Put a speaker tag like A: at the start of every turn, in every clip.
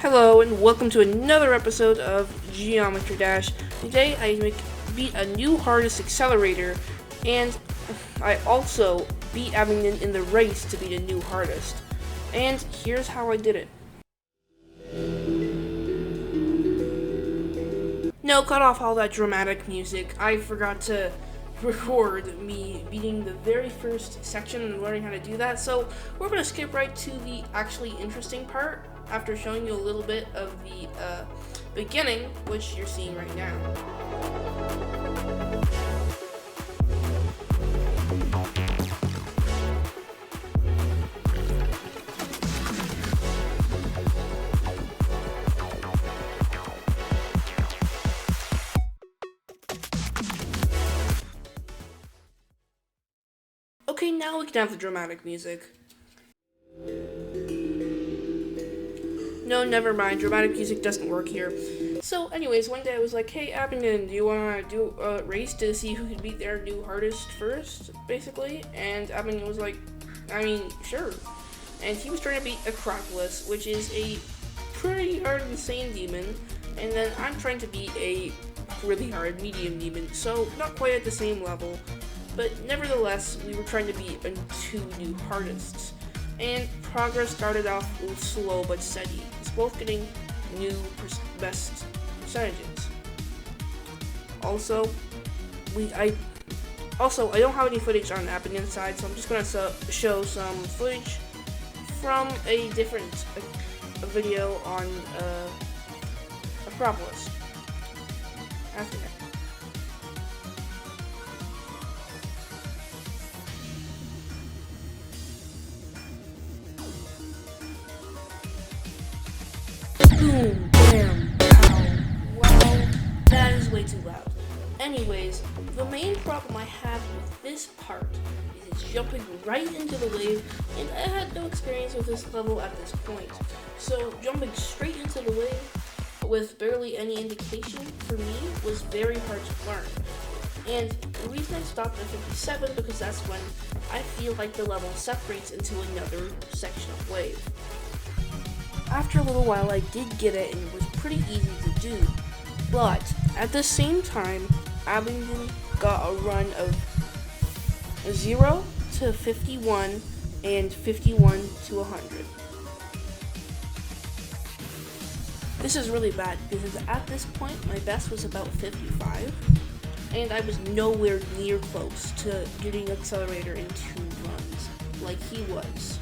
A: Hello and welcome to another episode of Geometry Dash. Today I beat a new hardest accelerator, and I also beat Abingdon in the race to beat a new hardest. And here's how I did it. No, cut off all that dramatic music. I forgot to record me beating the very first section and learning how to do that, so we're going to skip right to the actually interesting part after showing you a little bit of the beginning, which you're seeing right now. Okay, now we can have the dramatic music. No, never mind. Dramatic music doesn't work here. So, anyways, one day I was like, hey, Abingdon, do you want to do a race to see who can beat their new hardest first, basically? And Abingdon was like, I mean, sure. And he was trying to beat Acropolis, which is a pretty hard insane demon. And then I'm trying to beat a really hard medium demon, so not quite at the same level. But nevertheless, we were trying to beat two new hardests. And progress started off a little slow but steady. It's both getting new best percentages. Also, I don't have any footage on Abingdon's side, so I'm just gonna show some footage from a different video on Acropolis. After that. Boom, bam, pow. Wow, that is way too loud. Anyways, the main problem I have with this part is it's jumping right into the wave, and I had no experience with this level at this point. So jumping straight into the wave with barely any indication for me was very hard to learn. And the reason I stopped at 57 because that's when I feel like the level separates into another section of wave. After a little while, I did get it, and it was pretty easy to do. But at the same time, Abingdon got a run of 0 to 51 and 51 to 100. This is really bad because at this point, my best was about 55, and I was nowhere near close to getting Accelerator in 2 runs, like he was.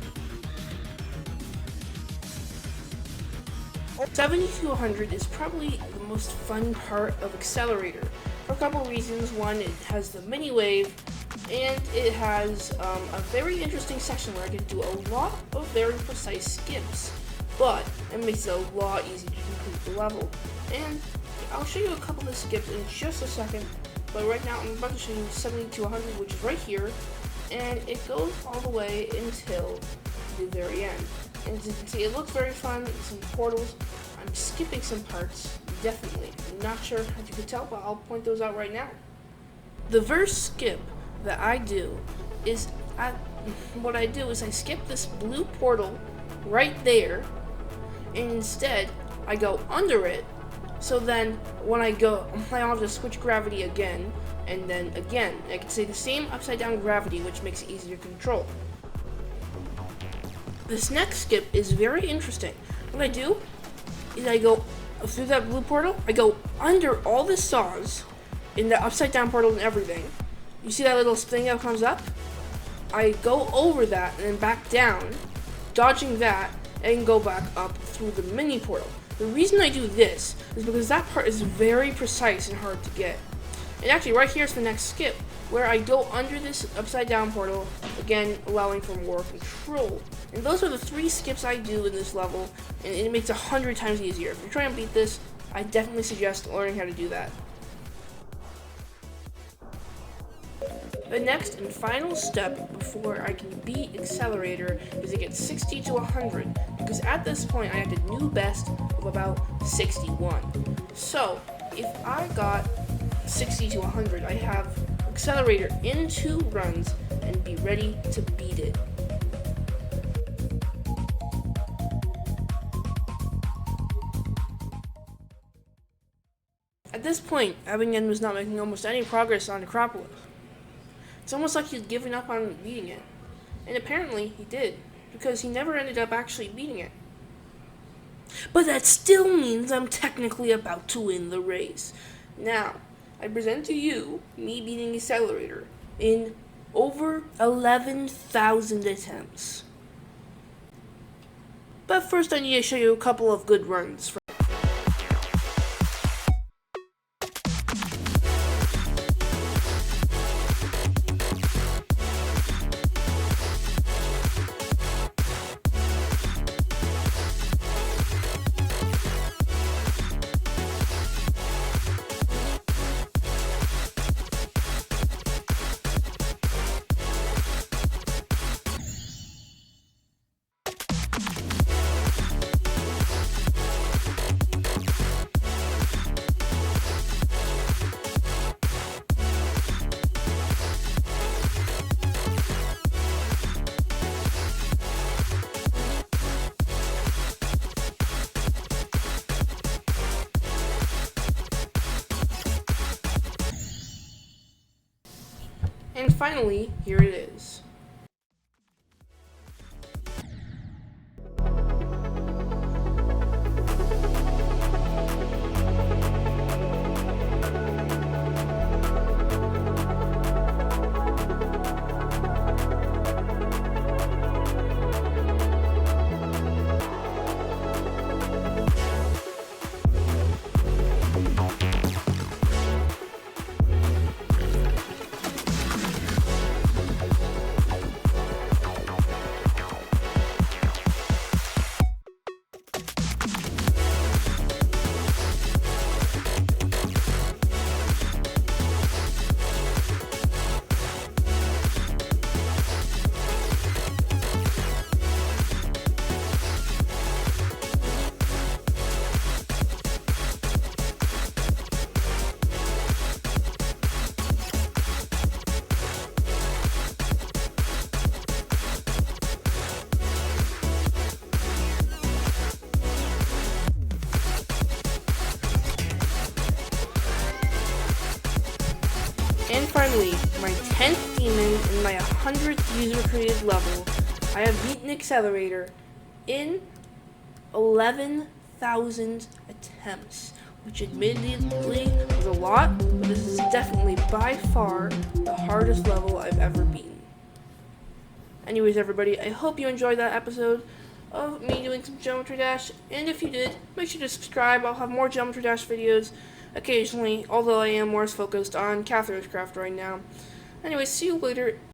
A: 70 to 100 is probably the most fun part of Accelerator for a couple reasons. One, it has the mini wave, and it has a very interesting section where I can do a lot of very precise skips, but it makes it a lot easier to complete the level. And I'll show you a couple of the skips in just a second, but right now I'm about to show you 70 to 100, which is right here, and it goes all the way until the very end. And as you can see, it looks very fun. Some portals. I'm skipping some parts, definitely. I'm not sure if you can tell, but I'll point those out right now. The first skip that I do is, I skip this blue portal right there, and instead I go under it. So then when I go, I don't have to switch gravity again, and then again. I can say the same upside down gravity, which makes it easier to control. This next skip is very interesting. What I do is I go through that blue portal, I go under all the saws in the upside down portal and everything. You see that little thing that comes up? I go over that and then back down, dodging that, and go back up through the mini portal. The reason I do this is because that part is very precise and hard to get. And actually right here is the next skip, where I go under this upside down portal, again allowing for more control. And those are the 3 skips I do in this level, and it makes it 100 times easier. If you're trying to beat this, I definitely suggest learning how to do that. The next and final step before I can beat Accelerator is to get 60 to 100, because at this point I have the new best of about 61. So, if I got 60 to 100, I have Accelerator in 2 runs and be ready to beat it. At this point, Abingdon was not making almost any progress on Acropolis. It's almost like he'd given up on beating it. And apparently he did, because he never ended up actually beating it. But that still means I'm technically about to win the race. Now, I present to you me beating Accelerator in over 11,000 attempts. But first I need to show you a couple of good runs. And finally, here it is. And finally, my 10th demon and my 100th user-created level, I have beaten Accelerator in 11,000 attempts, which admittedly was a lot, but this is definitely by far the hardest level I've ever beaten. Anyways, everybody, I hope you enjoyed that episode of me doing some Geometry Dash, and if you did, make sure to subscribe. I'll have more Geometry Dash videos occasionally, although I am more focused on Catherine's Craft right now. Anyways, see you later.